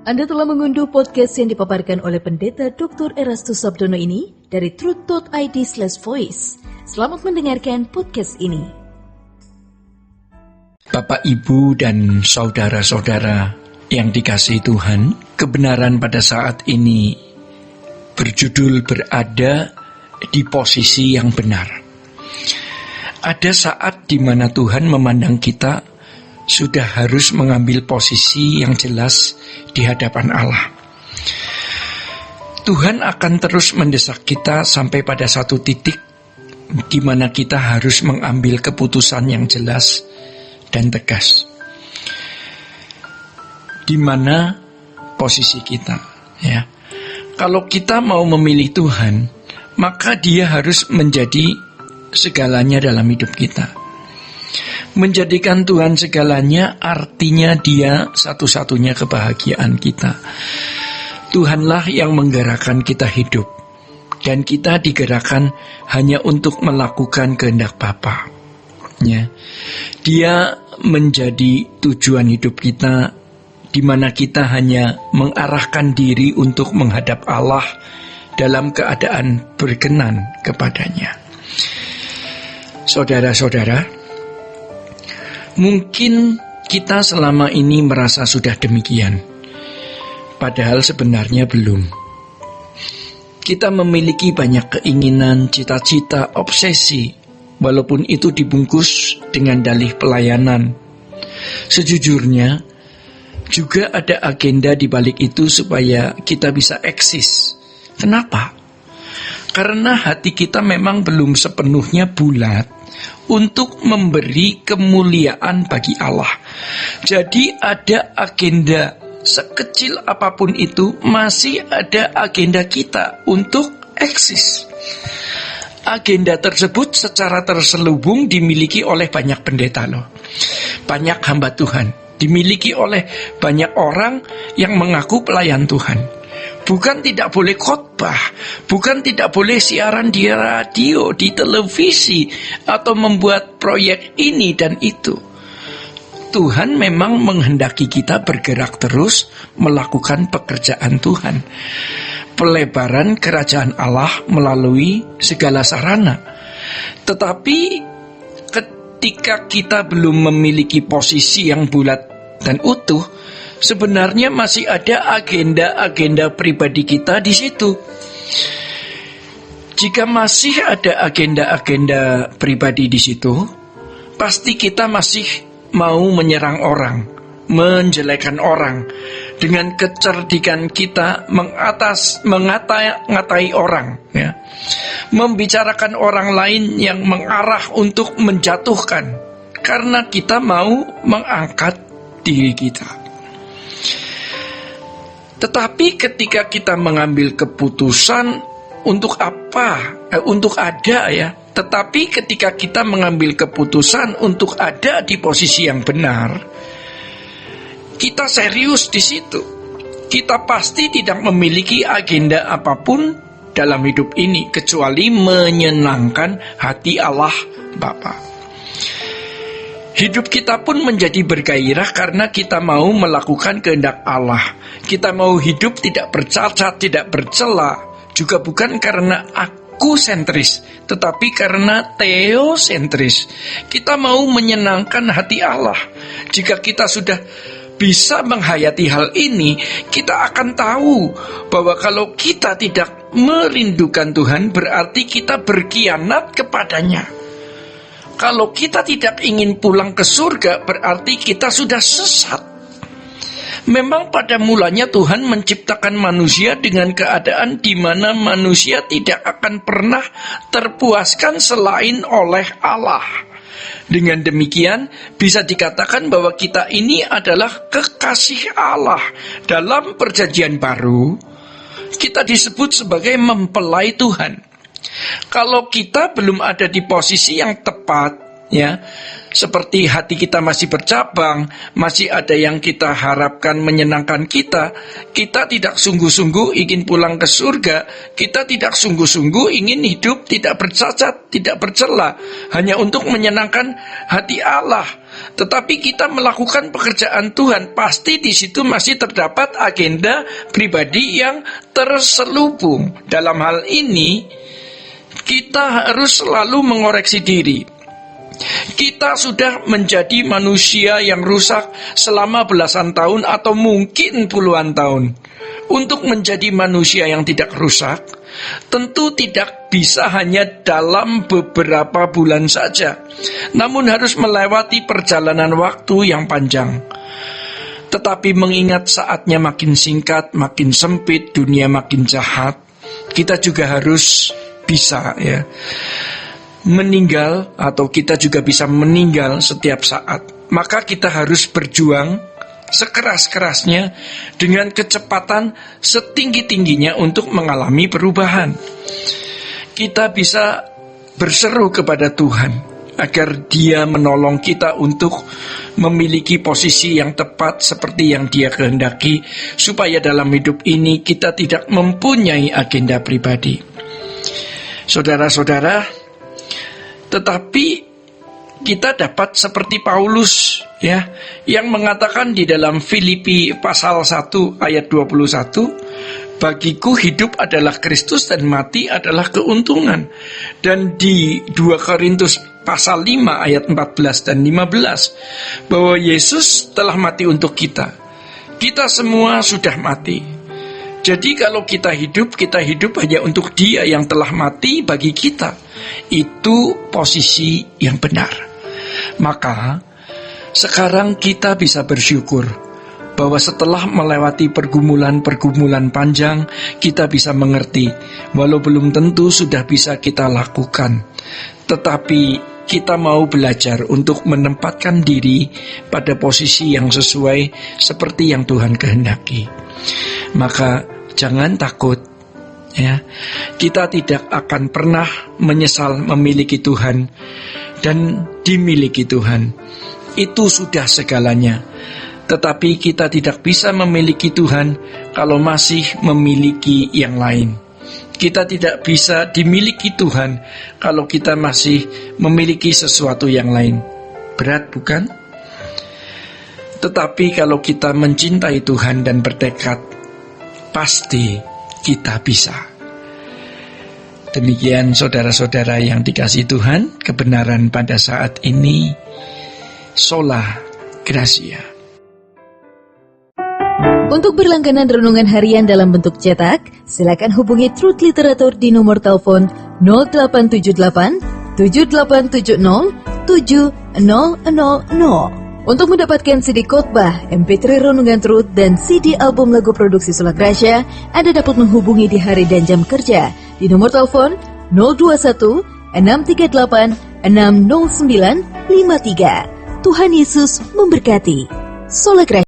Anda telah mengunduh podcast yang dipaparkan oleh Pendeta Dr. Erastus Sabdono ini dari truth.id/voice. Selamat mendengarkan podcast ini. Bapak, Ibu, dan saudara-saudara yang dikasihi Tuhan, kebenaran pada saat ini berjudul berada di posisi yang benar. Ada saat di mana Tuhan memandang kita sudah harus mengambil posisi yang jelas di hadapan Allah. Tuhan akan terus mendesak kita sampai pada satu titik di mana kita harus mengambil keputusan yang jelas dan tegas. Di mana posisi kita, ya. Kalau kita mau memilih Tuhan, maka Dia harus menjadi segalanya dalam hidup kita. Menjadikan Tuhan segalanya artinya Dia satu-satunya kebahagiaan kita. Tuhanlah yang menggerakkan kita hidup, dan kita digerakkan hanya untuk melakukan kehendak Bapa. Ya. Dia menjadi tujuan hidup kita, di mana kita hanya mengarahkan diri untuk menghadap Allah dalam keadaan berkenan kepadanya. Saudara-saudara, mungkin kita selama ini merasa sudah demikian, padahal sebenarnya belum. Kita memiliki banyak keinginan, cita-cita, obsesi, walaupun itu dibungkus dengan dalih pelayanan. Sejujurnya, juga ada agenda di balik itu supaya kita bisa eksis. Kenapa? Karena hati kita memang belum sepenuhnya bulat untuk memberi kemuliaan bagi Allah. Jadi ada agenda, sekecil apapun itu, masih ada agenda kita untuk eksis. Agenda tersebut secara terselubung dimiliki oleh banyak pendeta loh. Banyak hamba Tuhan, dimiliki oleh banyak orang yang mengaku pelayan Tuhan. Bukan tidak boleh khotbah, bukan tidak boleh siaran di radio, di televisi, atau membuat proyek ini dan itu. Tuhan memang menghendaki kita bergerak terus melakukan pekerjaan Tuhan. Pelebaran kerajaan Allah melalui segala sarana. Tetapi ketika kita belum memiliki posisi yang bulat dan utuh, sebenarnya masih ada agenda-agenda pribadi kita di situ. Jika masih ada agenda-agenda pribadi di situ, pasti kita masih mau menyerang orang, menjelekan orang, dengan kecerdikan kita mengatai orang, ya. Membicarakan orang lain yang mengarah untuk menjatuhkan, karena kita mau mengangkat diri kita. Tetapi ketika kita mengambil keputusan untuk apa? Untuk ada, ya. Tetapi ketika kita mengambil keputusan untuk ada di posisi yang benar, kita serius di situ. Kita pasti tidak memiliki agenda apapun dalam hidup ini kecuali menyenangkan hati Allah Bapa. Hidup kita pun menjadi bergairah karena kita mau melakukan kehendak Allah. Kita mau hidup tidak bercacat, tidak bercela, juga bukan karena aku sentris, tetapi karena teosentris. Kita mau menyenangkan hati Allah. Jika kita sudah bisa menghayati hal ini, kita akan tahu bahwa kalau kita tidak merindukan Tuhan, berarti kita berkhianat kepadanya. Kalau kita tidak ingin pulang ke surga, berarti kita sudah sesat. Memang pada mulanya Tuhan menciptakan manusia dengan keadaan di mana manusia tidak akan pernah terpuaskan selain oleh Allah. Dengan demikian, bisa dikatakan bahwa kita ini adalah kekasih Allah. Dalam perjanjian baru, kita disebut sebagai mempelai Tuhan. Kalau kita belum ada di posisi yang tepat, ya. Seperti hati kita masih bercabang, masih ada yang kita harapkan menyenangkan kita tidak sungguh-sungguh ingin pulang ke surga, kita tidak sungguh-sungguh ingin hidup tidak bercacat, tidak bercela, hanya untuk menyenangkan hati Allah. Tetapi kita melakukan pekerjaan Tuhan, pasti di situ masih terdapat agenda pribadi yang terselubung. Dalam hal ini, kita harus selalu mengoreksi diri. Kita sudah menjadi manusia yang rusak selama belasan tahun atau mungkin puluhan tahun. Untuk menjadi manusia yang tidak rusak, tentu tidak bisa hanya dalam beberapa bulan saja, namun harus melewati perjalanan waktu yang panjang. Tetapi mengingat saatnya makin singkat, makin sempit, dunia makin jahat, kita juga harus bisa meninggal, atau kita juga bisa meninggal setiap saat. Maka kita harus berjuang sekeras-kerasnya dengan kecepatan setinggi-tingginya untuk mengalami perubahan. Kita bisa berseru kepada Tuhan agar Dia menolong kita untuk memiliki posisi yang tepat seperti yang Dia kehendaki, supaya dalam hidup ini kita tidak mempunyai agenda pribadi. Saudara-saudara, tetapi kita dapat seperti Paulus yang mengatakan di dalam Filipi pasal 1 ayat 21, bagiku hidup adalah Kristus dan mati adalah keuntungan. Dan di 2 Korintus pasal 5 ayat 14 dan 15, bahwa Yesus telah mati untuk kita. Kita semua sudah mati. Jadi kalau kita hidup hanya untuk Dia yang telah mati bagi kita. Itu posisi yang benar. Maka sekarang kita bisa bersyukur bahwa setelah melewati pergumulan-pergumulan panjang, kita bisa mengerti, walau belum tentu sudah bisa kita lakukan, tetapi kita mau belajar untuk menempatkan diri pada posisi yang sesuai seperti yang Tuhan kehendaki. Maka jangan takut, kita tidak akan pernah menyesal memiliki Tuhan dan dimiliki Tuhan. Itu sudah segalanya. Tetapi kita tidak bisa memiliki Tuhan kalau masih memiliki yang lain. Kita tidak bisa dimiliki Tuhan kalau kita masih memiliki sesuatu yang lain. Berat, bukan? Tetapi kalau kita mencintai Tuhan dan bertekad, pasti kita bisa. Demikian saudara-saudara yang dikasihi Tuhan, kebenaran pada saat ini. Sola Gracia. Untuk berlangganan renungan harian dalam bentuk cetak, silakan hubungi Truth Literatur di nomor telepon 0878 7870 7000. Untuk mendapatkan CD khotbah, MP3 renungan Truth, dan CD album lagu produksi Sola Gracia, Anda dapat menghubungi di hari dan jam kerja di nomor telepon 021 638 60953. Tuhan Yesus memberkati. Sola Gracia.